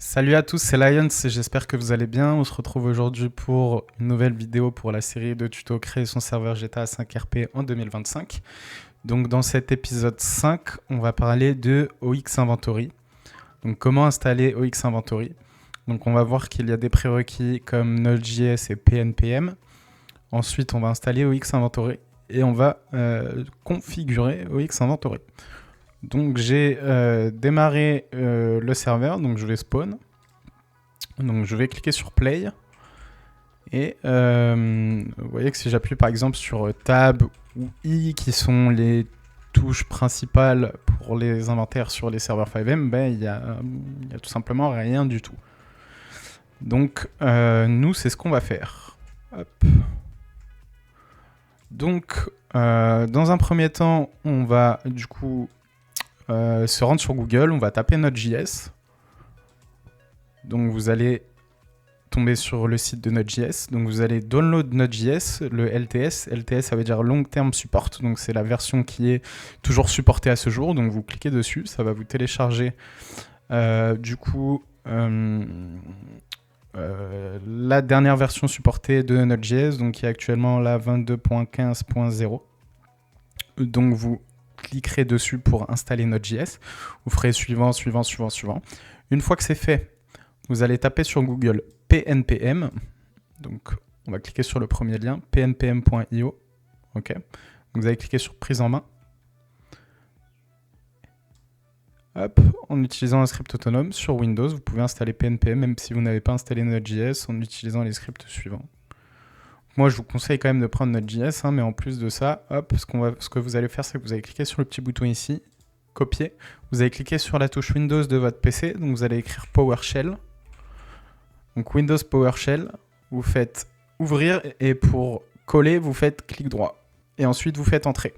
Salut à tous, c'est Lions et j'espère que vous allez bien. On se retrouve aujourd'hui pour une nouvelle vidéo pour la série de tutos créer son serveur GTA 5 RP en 2025. Donc dans cet épisode 5, on va parler de OX Inventory. Donc comment installer OX Inventory. Donc on va voir qu'il y a des prérequis comme Node.js et PNPM. Ensuite, on va installer OX Inventory et on va configurer OX Inventory. Donc j'ai démarré le serveur, donc je vais spawn. Donc je vais cliquer sur Play. Et vous voyez que si j'appuie par exemple sur Tab ou I, qui sont les touches principales pour les inventaires sur les serveurs 5M, ben, il y a tout simplement rien du tout. Donc nous, c'est ce qu'on va faire. Hop. Donc dans un premier temps, on va du coup se rendre sur Google, on va taper Node.js. Donc vous allez tomber sur le site de Node.js. Donc vous allez download Node.js, le LTS. LTS, ça veut dire Long Term Support. Donc c'est la version qui est toujours supportée à ce jour. Donc vous cliquez dessus, ça va vous télécharger du coup la dernière version supportée de Node.js, donc qui est actuellement la 22.15.0. Donc vous cliquerez dessus pour installer Node.js. Vous ferez suivant. Une fois que c'est fait, vous allez taper sur Google PNPM. Donc, on va cliquer sur le premier lien, pnpm.io. OK. Donc, vous allez cliquer sur prise en main. Hop, en utilisant un script autonome sur Windows, vous pouvez installer PNPM même si vous n'avez pas installé Node.js en utilisant les scripts suivants. Moi, je vous conseille quand même de prendre Node.js, mais en plus de ça, hop, ce que vous allez faire, c'est que vous allez cliquer sur le petit bouton ici, copier. Vous allez cliquer sur la touche Windows de votre PC, donc vous allez écrire PowerShell. Donc Windows PowerShell, vous faites ouvrir et pour coller, vous faites clic droit. Et ensuite, vous faites entrer.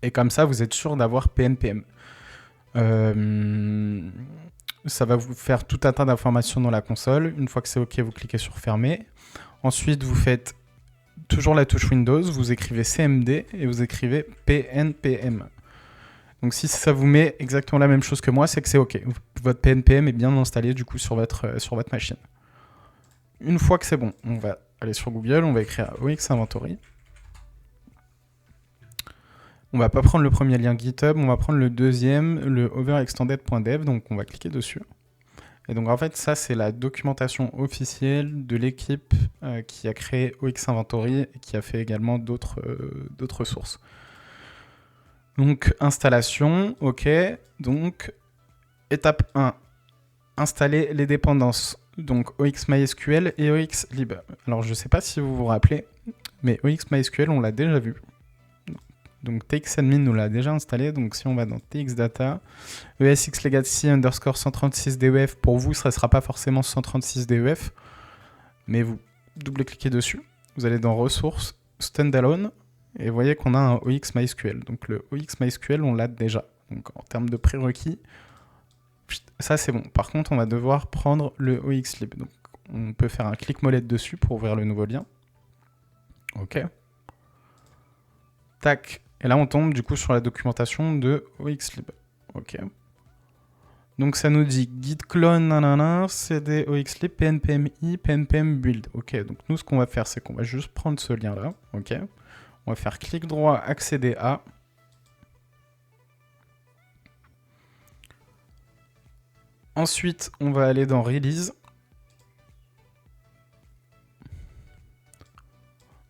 Et comme ça, vous êtes sûr d'avoir PNPM. Ça va vous faire tout un tas d'informations dans la console. Une fois que c'est OK, vous cliquez sur fermer. Ensuite, vous faites toujours la touche Windows, vous écrivez CMD et vous écrivez PNPM. Donc si ça vous met exactement la même chose que moi, c'est que c'est OK. Votre PNPM est bien installé du coup sur votre machine. Une fois que c'est bon, on va aller sur Google, on va écrire OX Inventory. On va pas prendre le premier lien GitHub, on va prendre le deuxième, le overextended.dev, donc on va cliquer dessus. Et donc en fait, ça c'est la documentation officielle de l'équipe qui a créé OX Inventory et qui a fait également d'autres sources. Donc installation, OK. Donc étape 1, installer les dépendances. Donc OXMySQL et OXLib. Alors je ne sais pas si vous vous rappelez, mais OXMySQL on l'a déjà vu. Donc TXAdmin nous l'a déjà installé. Donc si on va dans TXData, ESXLegacy underscore 136 DEF, pour vous ça ne sera pas forcément 136 DEF, mais vous double-cliquez dessus. Vous allez dans ressources, standalone, et vous voyez qu'on a un OXMySQL. Donc le OXMySQL, on l'a déjà. Donc en termes de prérequis, ça c'est bon. Par contre, on va devoir prendre le OXLib. Donc on peut faire un clic molette dessus pour ouvrir le nouveau lien. OK. Tac. Et là, on tombe du coup sur la documentation de OXLib. OK. Donc ça nous dit git clone, nanana, cd OXLib, pnpmi, pnpm build. OK. Donc nous, ce qu'on va faire, c'est qu'on va juste prendre ce lien-là. OK. On va faire clic droit, accéder à. Ensuite, on va aller dans Release.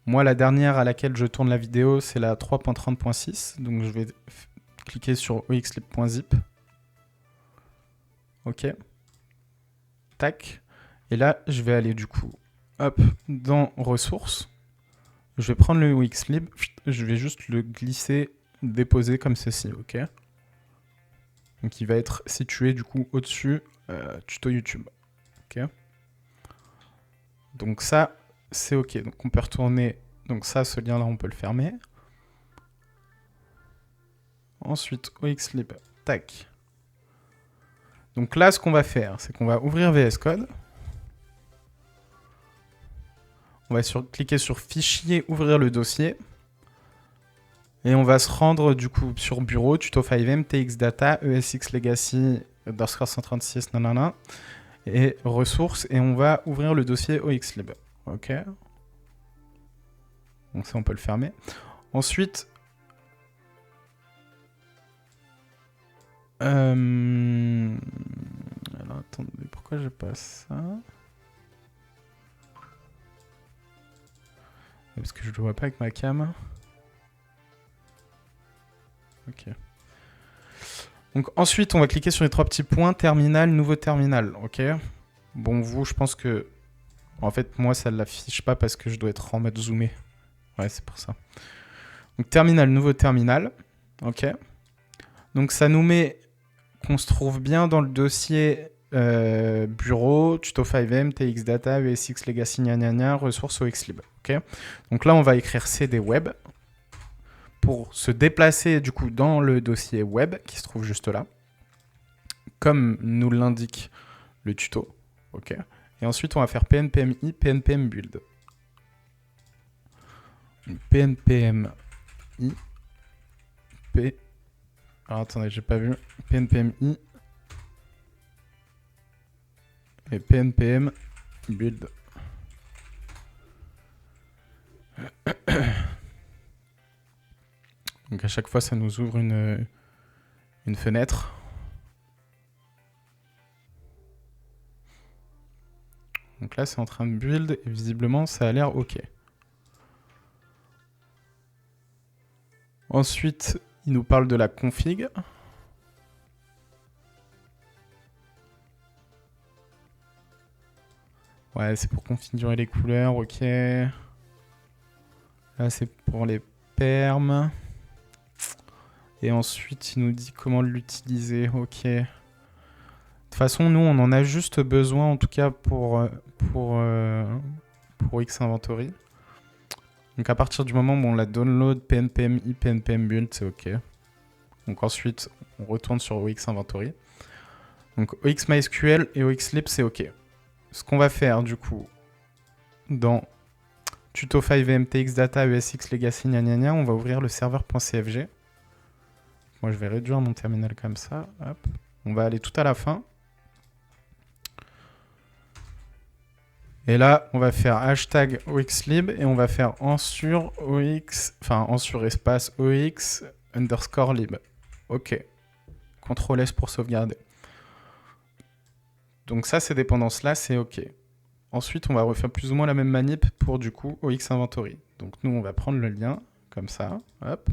Moi, la dernière à laquelle je tourne la vidéo, c'est la 3.30.6. Donc, je vais cliquer sur oxlib.zip. OK. Tac. Et là, je vais aller du coup, hop, dans Ressources. Je vais prendre le OXLib, je vais juste le glisser, déposer comme ceci, OK. Donc il va être situé du coup au-dessus tuto YouTube, OK. Donc ça, c'est OK. Donc on peut retourner, donc ça, ce lien-là, on peut le fermer. Ensuite, OXLib, tac. Donc là, ce qu'on va faire, c'est qu'on va ouvrir VS Code. On va cliquer sur Fichier, ouvrir le dossier. Et on va se rendre du coup sur Bureau, Tuto 5M, TXData, ESXLegacy underscore 136, nanana, et ressources, et on va ouvrir le dossier oxlib. Ok. Donc ça, on peut le fermer. Ensuite, alors attendez, pourquoi je passe ça? Parce que je ne le vois pas avec ma cam. Ok. Donc ensuite, on va cliquer sur les 3 petits points, terminal, nouveau terminal, ok. Bon, vous, je pense que... En fait, moi, ça ne l'affiche pas parce que je dois être en mode zoomé. Ouais, c'est pour ça. Donc terminal, nouveau terminal, ok. Donc ça nous met qu'on se trouve bien dans le dossier bureau, tuto5m, txdata, ESX legacy, ressources oxlib, ok. Donc là, on va écrire cd web pour se déplacer du coup dans le dossier web qui se trouve juste là, comme nous l'indique le tuto. Ok. Et ensuite, on va faire pnpmi, pnpm build. pnpmi, p... Alors attendez, j'ai pas vu. pnpmi et pnpm build. Donc à chaque fois, ça nous ouvre une fenêtre. Donc là, c'est en train de build et visiblement, ça a l'air OK. Ensuite, il nous parle de la config. Ouais, c'est pour configurer les couleurs, OK. Là, c'est pour les perms. Et ensuite, il nous dit comment l'utiliser, OK. De toute façon, nous, on en a juste besoin, en tout cas, pour Xinventory. Donc à partir du moment où on la download, pnpmi, pnpm build, c'est OK. Donc ensuite, on retourne sur Xinventory. Donc OXMySQL et OXLib, c'est OK. Ce qu'on va faire, du coup, dans tuto5m, txdata, ESX legacy, on va ouvrir le serveur.cfg. Moi, je vais réduire mon terminal comme ça. Hop. On va aller tout à la fin. Et là, on va faire hashtag oxlib et on va faire ensur espace ox underscore lib. OK. CTRL S pour sauvegarder. Donc ça, ces dépendances-là, c'est OK. Ensuite, on va refaire plus ou moins la même manip pour du coup Xinventory. Donc nous, on va prendre le lien comme ça. Hop.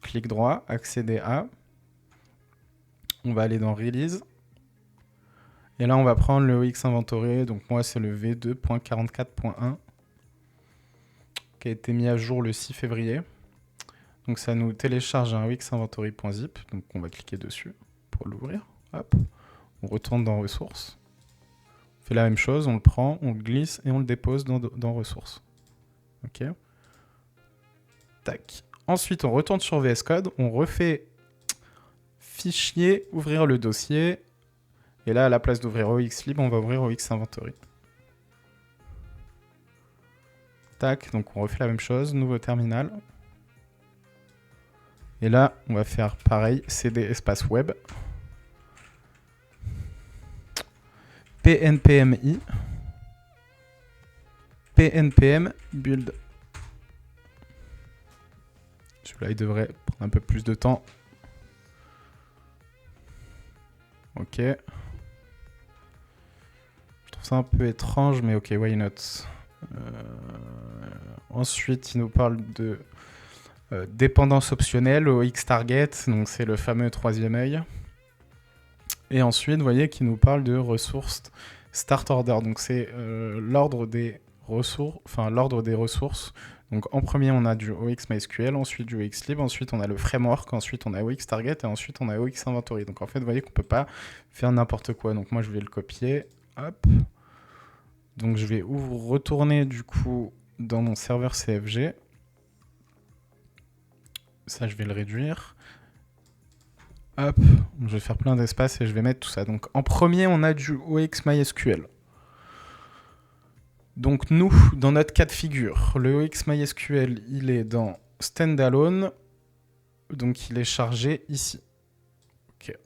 Clic droit, accéder à. On va aller dans Release. Et là, on va prendre le Xinventory. Donc moi, c'est le v2.44.1 qui a été mis à jour le 6 février. Donc ça nous télécharge un xinventory.zip. Donc on va cliquer dessus pour l'ouvrir. Hop. On retourne dans Ressources. On fait la même chose, on le prend, on le glisse et on le dépose dans Ressources. OK. Tac. Ensuite, on retourne sur VS Code. On refait Fichier, ouvrir le dossier. Et là, à la place d'ouvrir oxlib, on va ouvrir Xinventory. Tac, donc on refait la même chose, nouveau terminal. Et là, on va faire pareil, cd espace web. pnpmi. pnpm build. Celui-là, il devrait prendre un peu plus de temps. OK. Je trouve ça un peu étrange, mais OK, why not. Ensuite, il nous parle de dépendance optionnelle au Xtarget, donc c'est le fameux troisième œil. Et ensuite, vous voyez qu'il nous parle de ressources start order, donc c'est l'ordre des ressources. Donc en premier, on a du OXMySQL, ensuite du OXLib, ensuite on a le framework, ensuite on a OXTarget et ensuite on a OXInventory. Donc en fait, vous voyez qu'on ne peut pas faire n'importe quoi. Donc moi, je vais le copier. Hop. Donc je vais retourner du coup dans mon serveur CFG. Ça, je vais le réduire. Hop, je vais faire plein d'espace et je vais mettre tout ça. Donc en premier, on a du OXMySQL. Donc nous, dans notre cas de figure, le OXMySQL, il est dans Standalone, donc il est chargé ici. Ok.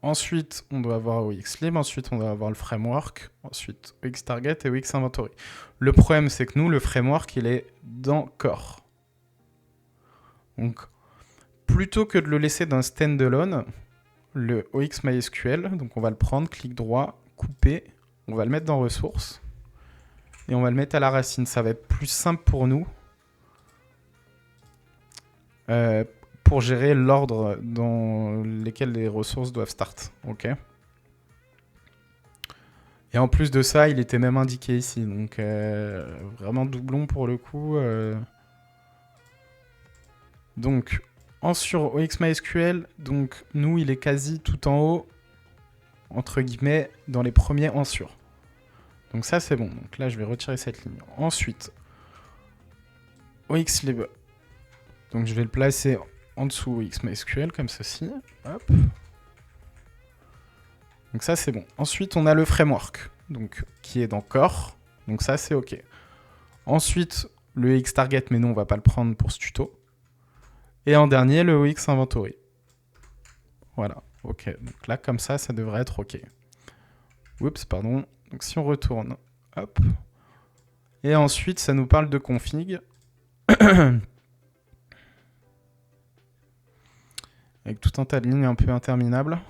Ensuite, on doit avoir OXLib, ensuite on doit avoir le framework, ensuite OXTarget et OXinventory. Le problème, c'est que nous, le framework, il est dans Core. Donc, plutôt que de le laisser d'un standalone, le OXMySQL, donc on va le prendre, clic droit, couper, on va le mettre dans ressources, et on va le mettre à la racine. Ça va être plus simple pour nous pour gérer l'ordre dans lequel les ressources doivent start. Ok. Et en plus de ça, il était même indiqué ici. Donc vraiment doublon pour le coup. Donc sur OXMySQL, donc nous, il est quasi tout en haut, entre guillemets, dans les premiers en sur. Donc ça, c'est bon. Donc là, je vais retirer cette ligne. Ensuite, OXLib. Donc je vais le placer en dessous OXMySQL, comme ceci. Hop. Donc ça, c'est bon. Ensuite, on a le framework, donc, qui est dans Core. Donc ça, c'est OK. Ensuite, le OXTarget, mais nous, on va pas le prendre pour ce tuto. Et en dernier, le OXinventory. Voilà, OK. Donc là, comme ça devrait être OK. Oups, pardon. Donc si on retourne, hop. Et ensuite, ça nous parle de config. Avec tout un tas de lignes un peu interminables.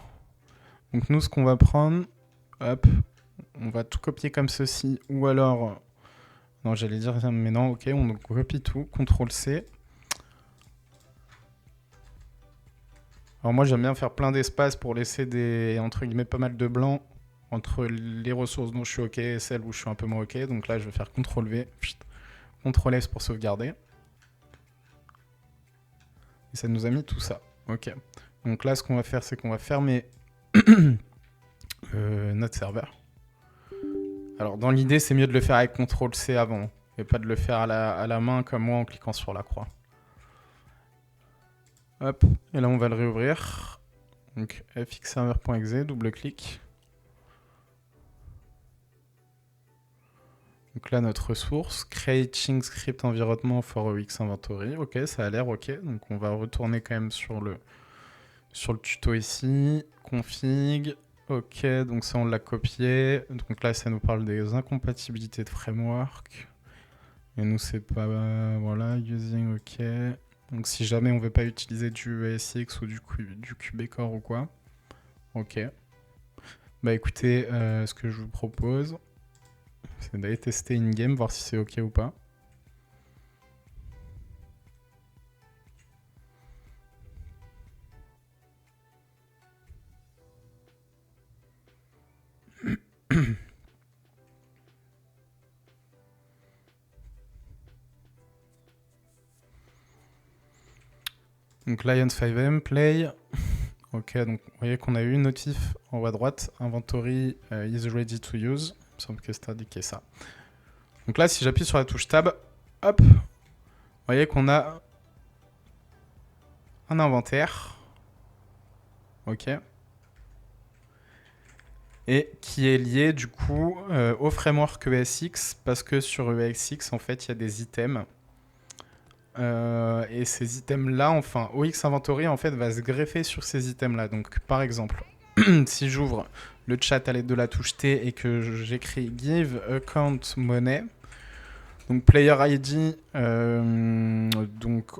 Donc nous, ce qu'on va prendre, hop, on va tout copier comme ceci, ou alors... Non, j'allais dire, mais non, ok, on copie tout, CTRL-C. Alors moi, j'aime bien faire plein d'espace pour laisser des, entre guillemets, pas mal de blanc entre les ressources dont je suis ok et celles où je suis un peu moins ok. Donc là, je vais faire CTRL-V, CTRL-S pour sauvegarder. Et ça nous a mis tout ça. Ok. Donc là, ce qu'on va faire, c'est qu'on va fermer notre serveur. Alors, dans l'idée, c'est mieux de le faire avec CTRL-C avant, et pas de le faire à la main comme moi en cliquant sur la croix. Hop, et là, on va le réouvrir. Donc, fxserver.exe, double-clic. Donc là, notre ressource, creating script environment for OXinventory. Ok, ça a l'air ok. Donc, on va retourner quand même sur le tuto ici. Config. Ok, donc ça, on l'a copié. Donc là, ça nous parle des incompatibilités de framework. Et nous, c'est pas... voilà, using, ok. Donc si jamais on veut pas utiliser du ESX ou du QBcore ou quoi. Ok. Bah écoutez, ce que je vous propose, c'est d'aller tester in-game, voir si c'est ok ou pas. Donc Lions 5M, play. Ok, donc vous voyez qu'on a eu une notif en haut à droite, inventory is ready to use. Il me semble que c'est indiqué ça. Donc là, si j'appuie sur la touche tab, hop, vous voyez qu'on a un inventaire. Ok. Et qui est lié du coup au framework ESX, parce que sur ESX, en fait, il y a des items. Et ces items-là, enfin, OX Inventory, en fait, va se greffer sur ces items-là. Donc, par exemple, si j'ouvre le chat à l'aide de la touche T et que j'écris give account money, donc player ID, donc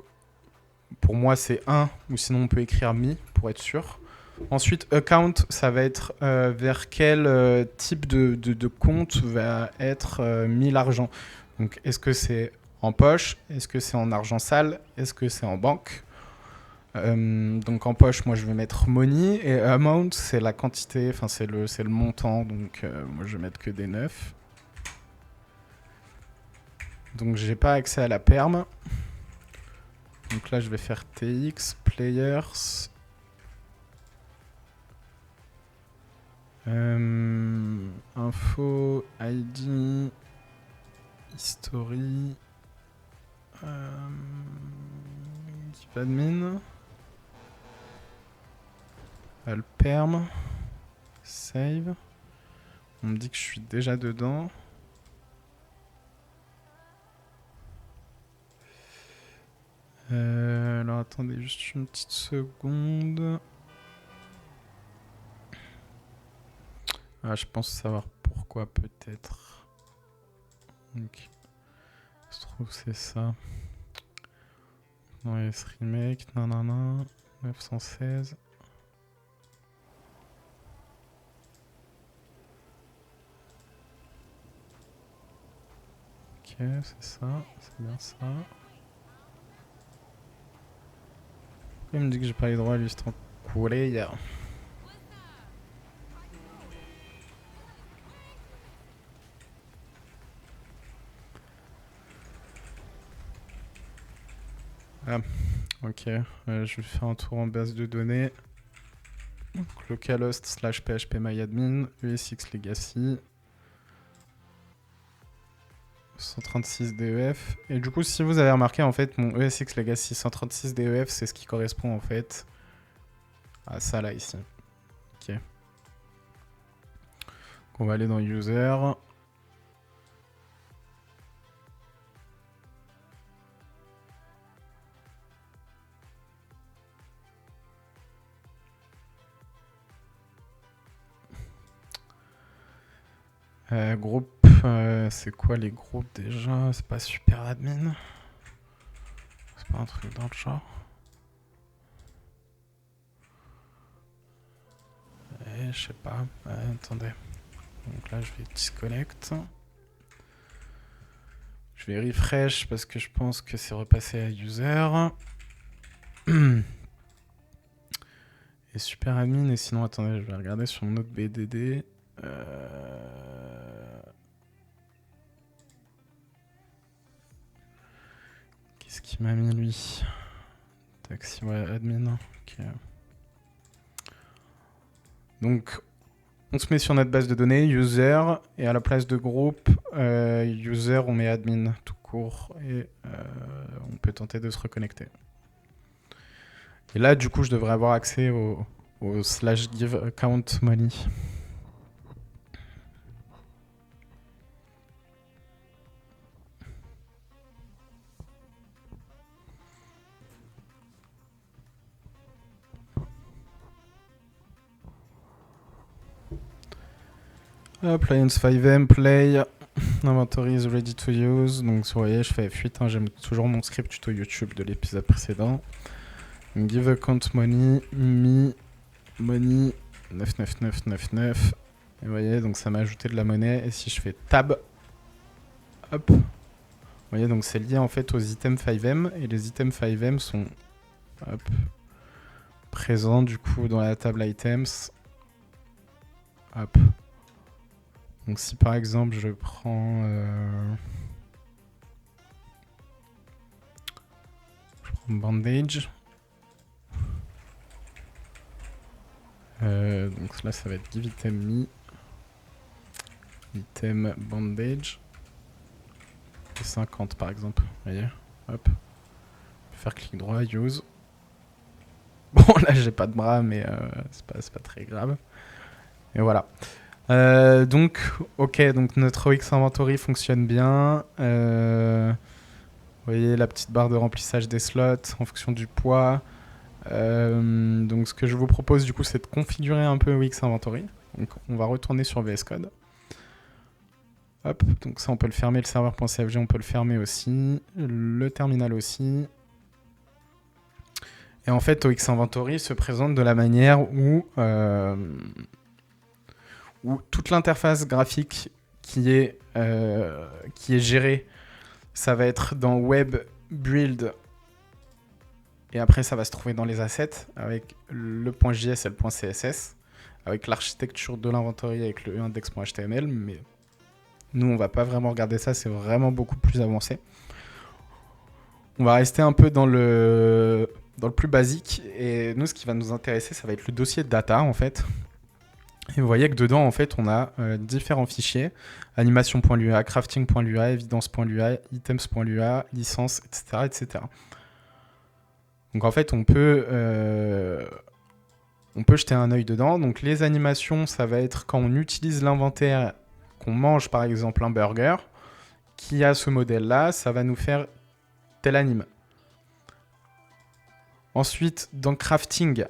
pour moi c'est 1, ou sinon on peut écrire me pour être sûr. Ensuite, account, ça va être vers quel type de compte va être mis l'argent. Donc, est-ce que c'est en poche? Est-ce que c'est en argent sale? Est-ce que c'est en banque? Donc, en poche, moi, je vais mettre money. Et amount, c'est la quantité, enfin, c'est le montant. Donc, moi, je vais mettre que des 9. Donc, j'ai pas accès à la perm. Donc là, je vais faire TX, players... info, ID, history, give admin, alperm, save. On me dit que je suis déjà dedans. Alors attendez juste une petite seconde. Ah, je pense savoir pourquoi, peut-être. Donc, je trouve c'est ça. Dans ce remake, nanana, 916. Ok, c'est ça, c'est bien ça. Pourquoi il me dit que j'ai pas les droits à lui, c'est enculé hier. Ah, ok, je vais faire un tour en base de données. Donc, localhost / phpMyAdmin, ESX Legacy. 136 DEF. Et du coup, si vous avez remarqué, en fait, mon ESX Legacy 136 DEF, c'est ce qui correspond, en fait, à ça, là, ici. Ok. Donc, on va aller dans User. Groupe, c'est quoi les groupes déjà? C'est pas super admin? C'est pas un truc dans le genre? Je sais pas. Attendez. Donc là, je vais disconnect. Je vais refresh parce que je pense que c'est repassé à user. Et super admin. Et sinon, attendez, je vais regarder sur mon autre BDD. Qu'est-ce qu'il m'a mis lui? Taxi, ouais, admin. Ok. Donc, on se met sur notre base de données, user, et à la place de groupe, user, on met admin tout court, et on peut tenter de se reconnecter. Et là, du coup, je devrais avoir accès au /give account money. Hop, Lions 5M, play, inventory is ready to use. Donc, vous voyez, je fais F8, hein, j'aime toujours mon script tuto YouTube de l'épisode précédent. Donc, give account money, me, money, 99999. Et vous voyez, donc ça m'a ajouté de la monnaie. Et si je fais tab, hop, vous voyez, donc c'est lié en fait aux items 5M. Et les items 5M sont hop, présents du coup dans la table items. Hop. Donc si par exemple je prends bandage, donc là ça va être give item me, item bandage, et 50 par exemple, vous voyez, hop, faire clic droit, use. Bon là j'ai pas de bras mais c'est pas très grave, et voilà. Donc, ok, donc notre OX Inventory fonctionne bien. Vous voyez la petite barre de remplissage des slots en fonction du poids. Donc, ce que je vous propose du coup, c'est de configurer un peu OX Inventory. Donc, on va retourner sur VS Code. Hop, donc ça, on peut le fermer, le serveur.cfg, on peut le fermer aussi. Le terminal aussi. Et en fait, OX Inventory se présente de la manière où toute l'interface graphique qui est gérée, ça va être dans Web, Build, et après ça va se trouver dans les assets avec le .js et le .css, avec l'architecture de l'inventory avec le index.html, mais nous on va pas vraiment regarder ça, c'est vraiment beaucoup plus avancé. On va rester un peu dans le plus basique, et nous ce qui va nous intéresser, ça va être le dossier data en fait. Et vous voyez que dedans, en fait, on a différents fichiers. Animation.lua, crafting.lua, evidence.lua, items.lua, licence, etc., etc. Donc en fait, on peut jeter un œil dedans. Donc les animations, ça va être quand on utilise l'inventaire, qu'on mange par exemple un burger, qui a ce modèle-là, ça va nous faire tel anime. Ensuite, dans crafting,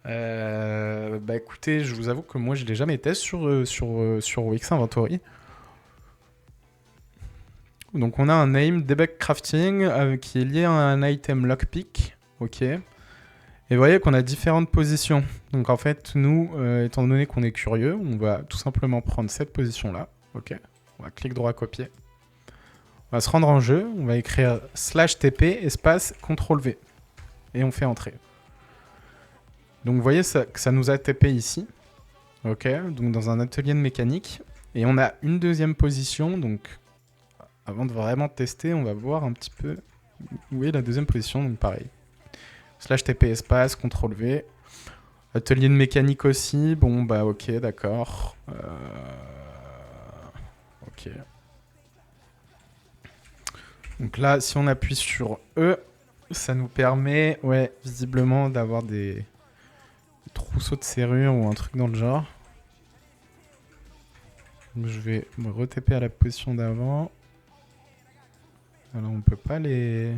Bah écoutez, je vous avoue que moi je l'ai jamais testé sur Wix Inventory. Donc on a un name debug crafting qui est lié à un item lockpick. Ok. Et vous voyez qu'on a différentes positions. Donc en fait, nous, étant donné qu'on est curieux, on va tout simplement prendre cette position-là. Ok. On va cliquer droit copier. On va se rendre en jeu. On va écrire /tp espace CTRL-V. Et on fait entrer. Donc vous voyez que ça nous a TP ici. Ok. Donc dans un atelier de mécanique. Et on a une deuxième position. Donc avant de vraiment tester, on va voir un petit peu où est la deuxième position. Donc pareil. /tp espace CTRL-V. Atelier de mécanique aussi. Bon, bah ok, d'accord. Ok. Donc là, si on appuie sur E, ça nous permet, ouais, visiblement d'avoir des trousseaux de serrure ou un truc dans le genre. Donc je vais me re-TP à la position d'avant. Alors on peut pas les...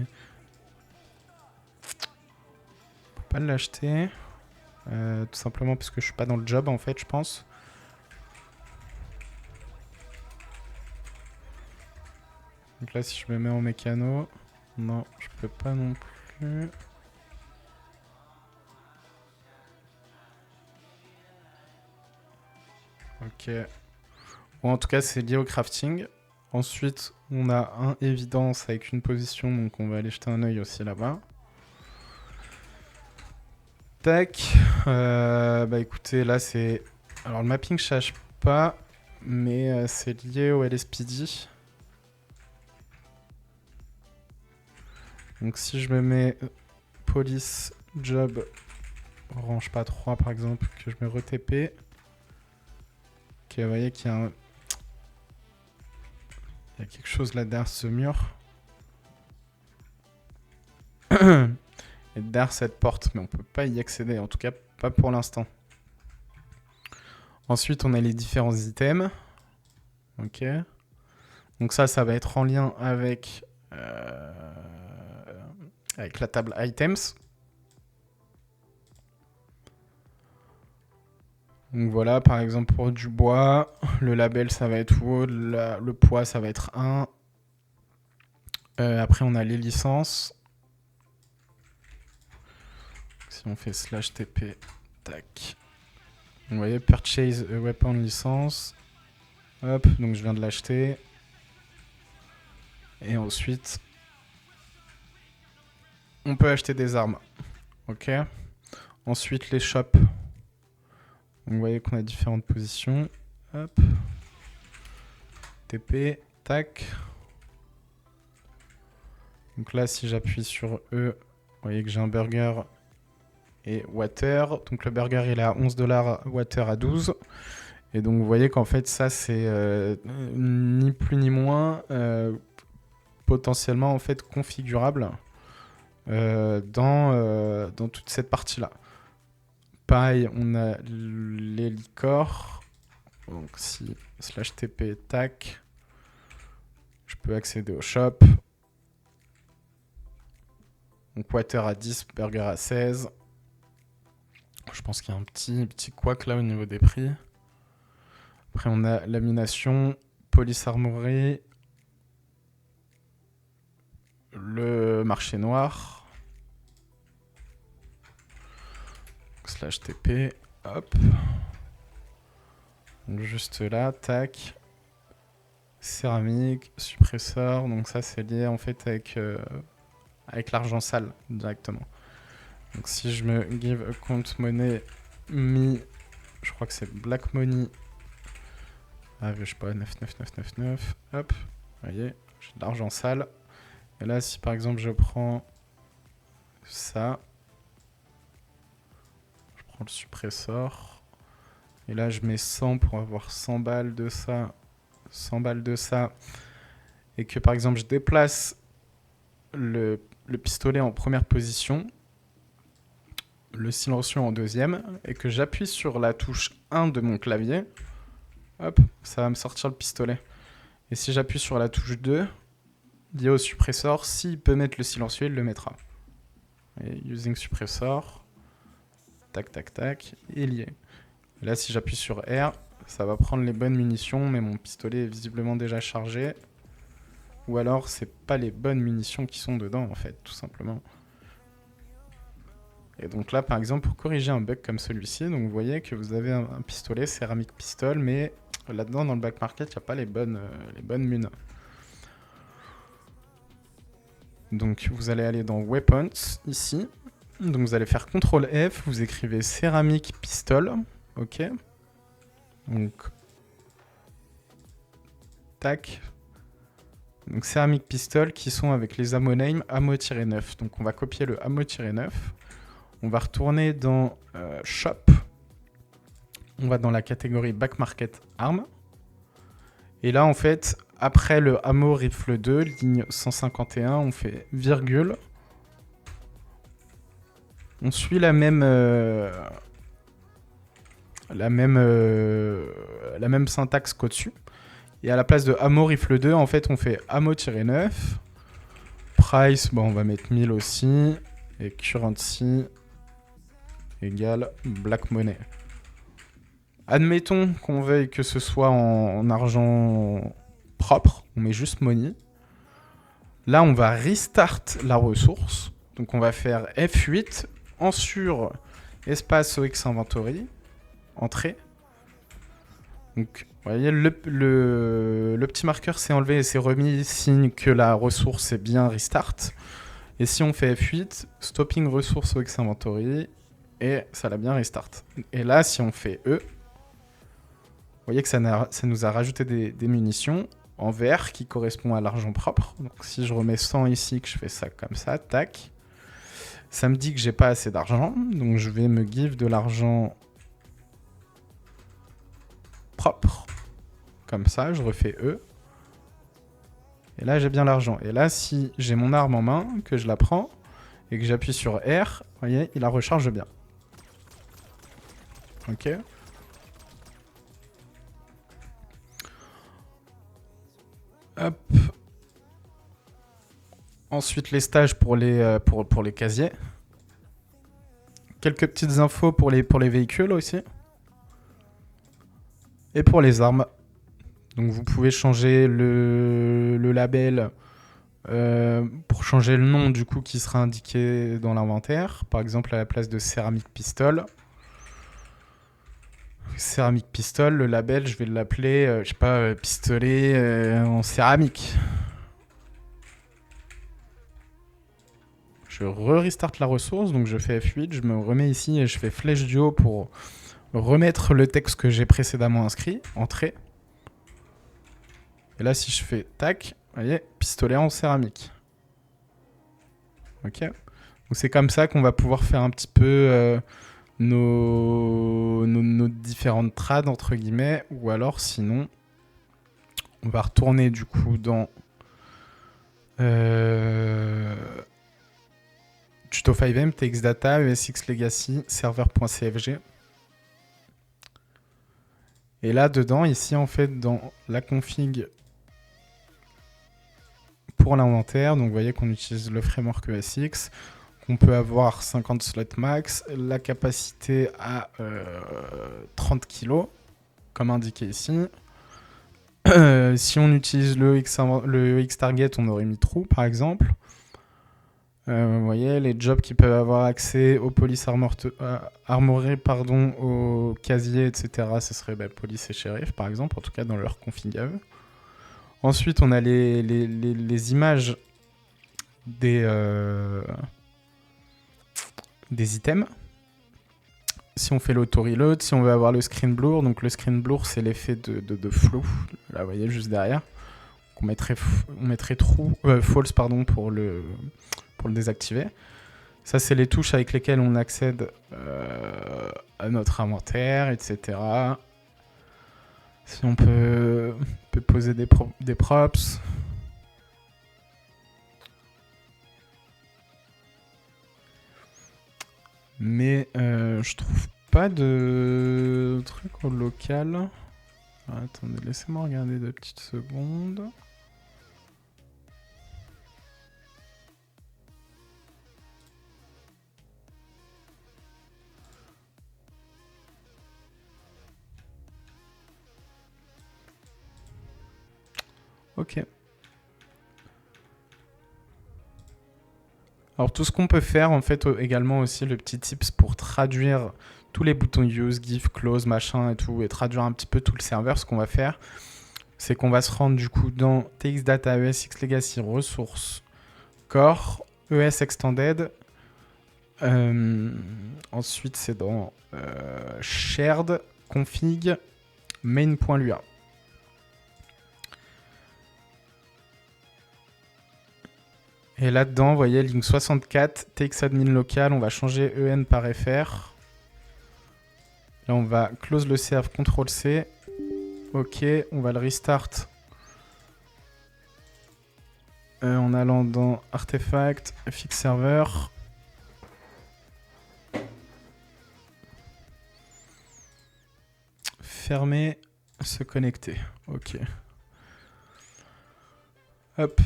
On peut pas l'acheter. Tout simplement parce que je suis pas dans le job en fait, je pense. Donc là, si je me mets en mécano, non, je peux pas non plus. Ok. Bon, en tout cas, c'est lié au crafting. Ensuite, on a un évidence avec une position, donc on va aller jeter un œil aussi là-bas. Tac. Bah écoutez, là c'est... Alors le mapping je cherche pas, mais c'est lié au LSPD. Donc si je me mets police job range pas 3 par exemple, que je me re-TP. Ok, vous voyez qu'il y a un... Il y a quelque chose là derrière ce mur. Et derrière cette porte, mais on peut pas y accéder, en tout cas pas pour l'instant. Ensuite, on a les différents items. Ok. Donc ça va être en lien avec la table items. Donc voilà, par exemple pour du bois, le label ça va être wood, le poids ça va être 1. Après on a les licences. Si on fait /tp, tac. Vous voyez, purchase a weapon licence. Hop, donc je viens de l'acheter. Et ensuite, on peut acheter des armes. Ok. Ensuite, les shops. Donc, vous voyez qu'on a différentes positions. Hop. TP, tac. Donc là, si j'appuie sur E, vous voyez que j'ai un burger et water. Donc le burger, il est à 11 $, water à 12. Et donc vous voyez qu'en fait, ça, c'est ni plus ni moins potentiellement en fait configurable dans toute cette partie-là. Pareil, on a les licors. Donc si /tp, tac, je peux accéder au shop. Donc water à 10, burger à 16. Je pense qu'il y a un petit couac là au niveau des prix. Après on a lamination, police armory, le marché noir. /tp, hop. Donc juste là, tac. Céramique, suppresseur. Donc ça c'est lié en fait avec l'argent sale directement. Donc si je me give account money mi, je crois que c'est black money. Ah, je sais pas, 99999. Hop, vous voyez, j'ai de l'argent sale. Et là, si par exemple je prends ça, je prends le suppresseur. Et là, je mets 100 pour avoir 100 balles de ça, 100 balles de ça. Et que par exemple, je déplace le pistolet en première position, le silencieux en deuxième, et que j'appuie sur la touche 1 de mon clavier, hop, ça va me sortir le pistolet. Et si j'appuie sur la touche 2, lié au suppresseur, s'il peut mettre le silencieux, il le mettra. Et using suppressor. tac, tac, tac, et lié. Et là, si j'appuie sur R, ça va prendre les bonnes munitions, mais mon pistolet est visiblement déjà chargé. Ou alors, c'est pas les bonnes munitions qui sont dedans, en fait, tout simplement. Et donc là, par exemple, pour corriger un bug comme celui-ci, donc vous voyez que vous avez un pistolet céramique pistol, mais là-dedans, dans le back market, il n'y a pas les bonnes munes. Donc vous allez aller dans Weapons, ici. Donc vous allez faire CTRL F, vous écrivez céramique pistol, ok. Donc, tac. Donc céramique pistol qui sont avec les ammo name ammo-9. Donc on va copier le ammo-9. On va retourner dans Shop. On va dans la catégorie Back Market Arm. Et là, en fait, après le ammo rifle 2, ligne 151, on fait virgule. On suit la même syntaxe qu'au-dessus. Et à la place de ammo rifle 2, en fait, on fait ammo-9. Price, bon, on va mettre 1000 aussi. Et currency égale black money. Admettons qu'on veuille que ce soit en argent propre. On met juste money. Là, on va restart la ressource. Donc, on va faire F8 en sur espace OX inventory. Entrée. Donc, vous voyez, le petit marqueur s'est enlevé et s'est remis, signe que la ressource est bien restart. Et si on fait F8, stopping ressource OX inventory, et ça l'a bien restart. Et là, si on fait E, vous voyez que ça nous a rajouté des munitions en vert qui correspond à l'argent propre. Donc si je remets 100 ici, que je fais ça comme ça, tac, ça me dit que j'ai pas assez d'argent. Donc je vais me give de l'argent propre. Comme ça, je refais E. Et là, j'ai bien l'argent. Et là, si j'ai mon arme en main, que je la prends, et que j'appuie sur R, vous voyez, il la recharge bien. Ok. Hop. Ensuite, les stages pour les casiers. Quelques petites infos pour les véhicules aussi. Et pour les armes. Donc vous pouvez changer le label pour changer le nom du coup qui sera indiqué dans l'inventaire. Par exemple à la place de céramique pistol. Céramique pistol, le label je vais l'appeler, je sais pas, pistolet en céramique. Je restart la ressource, donc je fais F8, je me remets ici et je fais flèche du haut pour remettre le texte que j'ai précédemment inscrit, entrée. Et là, si je fais tac, vous voyez, pistolet en céramique. Ok. Donc c'est comme ça qu'on va pouvoir faire un petit peu nos différentes trades, entre guillemets. Ou alors, sinon, on va retourner du coup dans Tuto 5M, TXData, ESX Legacy, serveur.cfg. Et là, dedans, ici, en fait, dans la config pour l'inventaire, donc vous voyez qu'on utilise le framework ESX, qu'on peut avoir 50 slots max, la capacité à 30 kg, comme indiqué ici. Si on utilise le EX target, on aurait mis true, par exemple. Vous voyez, les jobs qui peuvent avoir accès aux polices armorées, aux casiers, etc., ce serait police et shérif, par exemple, en tout cas dans leur config à eux. Ensuite, on a les images des items. Si on fait l'auto-reload, si on veut avoir le screen blur, donc le screen blur, c'est l'effet de flou. Là, vous voyez, juste derrière. Donc, on mettrait false pour le désactiver. Ça, c'est les touches avec lesquelles on accède à notre inventaire, etc. Si on peut poser des props. Mais je trouve pas de truc au local. Attendez, laissez-moi regarder 2 petites secondes. OK. Alors tout ce qu'on peut faire, en fait, également aussi le petit tips pour traduire tous les boutons use, give, close, machin et tout, et traduire un petit peu tout le serveur, ce qu'on va faire, c'est qu'on va se rendre du coup dans TXData, ES, XLegacy, ressources, core, ES extended. Ensuite, c'est dans shared, config, main.lua. Et là-dedans, vous voyez, ligne 64, txadmin local, on va changer en par fr. Là, on va close le CF, CTRL-C. OK, on va le restart en allant dans Artefact, FX Server. Fermer, se connecter. OK. Hop.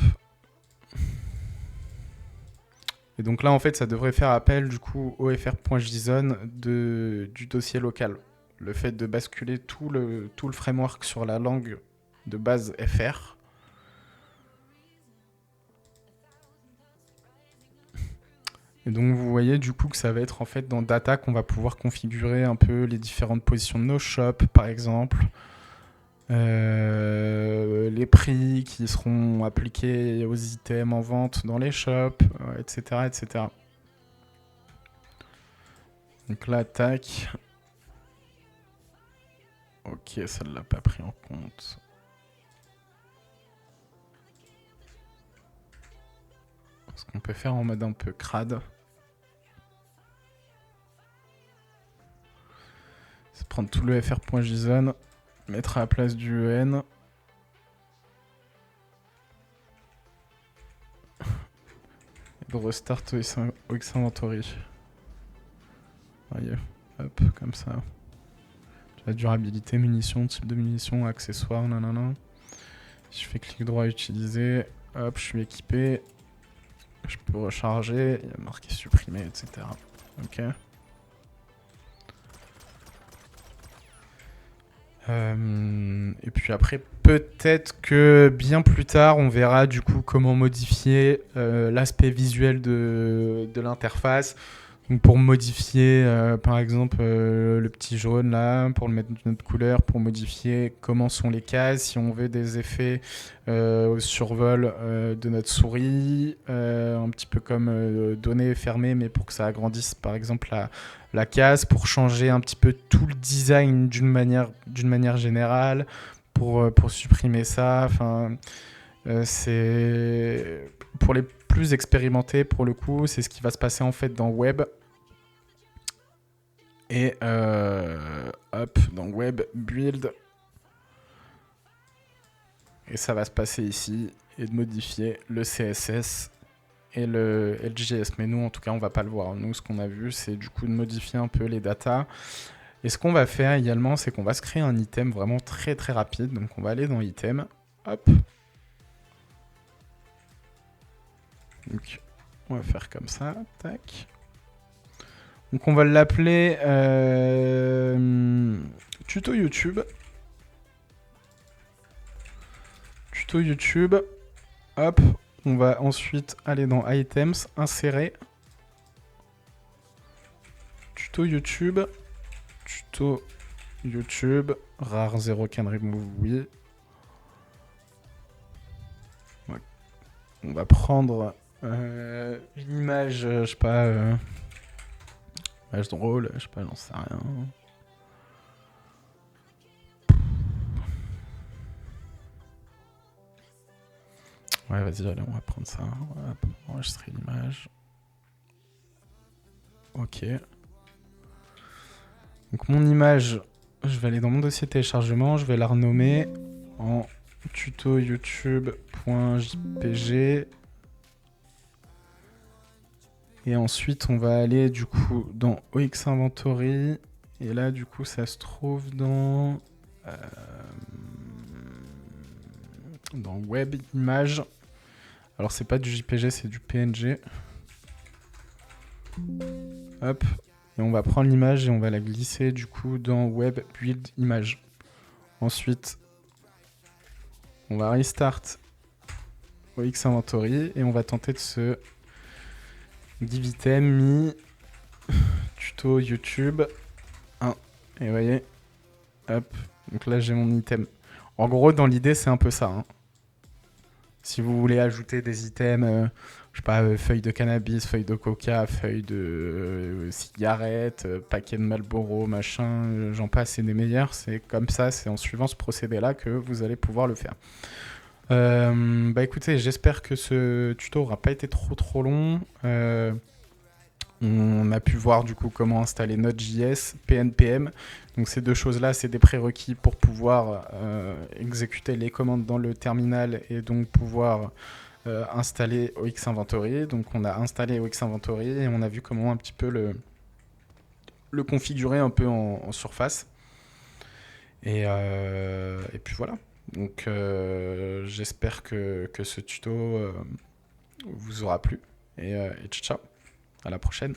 Et donc là, en fait, ça devrait faire appel du coup au fr.json du dossier local. Le fait de basculer tout le framework sur la langue de base fr. Et donc vous voyez du coup que ça va être en fait dans data qu'on va pouvoir configurer un peu les différentes positions de nos shops par exemple. Les prix qui seront appliqués aux items en vente dans les shops, etc., etc. Donc là, tac. Ok, ça ne l'a pas pris en compte. Ce qu'on peut faire en mode un peu crade, c'est prendre tout le fr.json, mettre à la place du en. Et de restart OX Inventory. Voyez, hop, comme ça. La durabilité, munitions, type de munitions, accessoires, nanana. Si je fais clic droit utiliser, hop, je suis équipé. Je peux recharger, il y a marqué supprimer, etc. Ok. Et puis après, peut-être que bien plus tard, on verra du coup comment modifier l'aspect visuel de l'interface. Donc pour modifier par exemple le petit jaune là, pour le mettre d'une autre couleur, pour modifier comment sont les cases, si on veut des effets au survol de notre souris, un petit peu comme données fermées, mais pour que ça agrandisse par exemple la case, pour changer un petit peu tout le design d'une manière générale, pour supprimer ça. Enfin, c'est pour les plus expérimentés pour le coup, c'est ce qui va se passer en fait dans Web. Et hop, dans Web, Build. Et ça va se passer ici et de modifier le CSS et le JS. Mais nous, en tout cas, on va pas le voir. Nous, ce qu'on a vu, c'est du coup de modifier un peu les datas. Et ce qu'on va faire également, c'est qu'on va se créer un item vraiment très très rapide. Donc on va aller dans item. Hop. Donc on va faire comme ça. Tac. Donc on va l'appeler tuto YouTube. Tuto YouTube. Hop. On va ensuite aller dans items, insérer. Tuto YouTube. Tuto YouTube. Rare 0 can remove, oui. Ouais. On va prendre une image, je sais pas, image drôle, je sais pas, j'en sais rien. Ouais, vas-y, allez, on va prendre ça. Hop, enregistrer l'image. Ok. Donc mon image, je vais aller dans mon dossier téléchargement, je vais la renommer en tuto youtube.jpg. Et ensuite, on va aller du coup dans OX Inventory. Et là, du coup, ça se trouve dans Web Image. Alors, c'est pas du JPG, c'est du PNG. Hop. Et on va prendre l'image et on va la glisser du coup dans Web Build Image. Ensuite, on va restart OX Inventory et on va tenter de se give item mi tuto YouTube 1. Et vous voyez, hop, donc là j'ai mon item. En gros, dans l'idée, c'est un peu ça. Hein. Si vous voulez ajouter des items, je sais pas, feuilles de cannabis, feuilles de coca, feuilles de cigarettes, paquets de Marlboro, machin, j'en passe et des meilleurs, c'est comme ça, c'est en suivant ce procédé-là que vous allez pouvoir le faire. Bah écoutez, j'espère que ce tuto aura pas été trop long. On a pu voir du coup comment installer Node.js, PNPM. Donc ces deux choses-là, c'est des prérequis pour pouvoir exécuter les commandes dans le terminal et donc pouvoir installer OX Inventory. Donc on a installé OX Inventory et on a vu comment un petit peu le configurer un peu en surface. Et puis voilà. Donc j'espère que ce tuto vous aura plu. Et ciao, ciao. À la prochaine.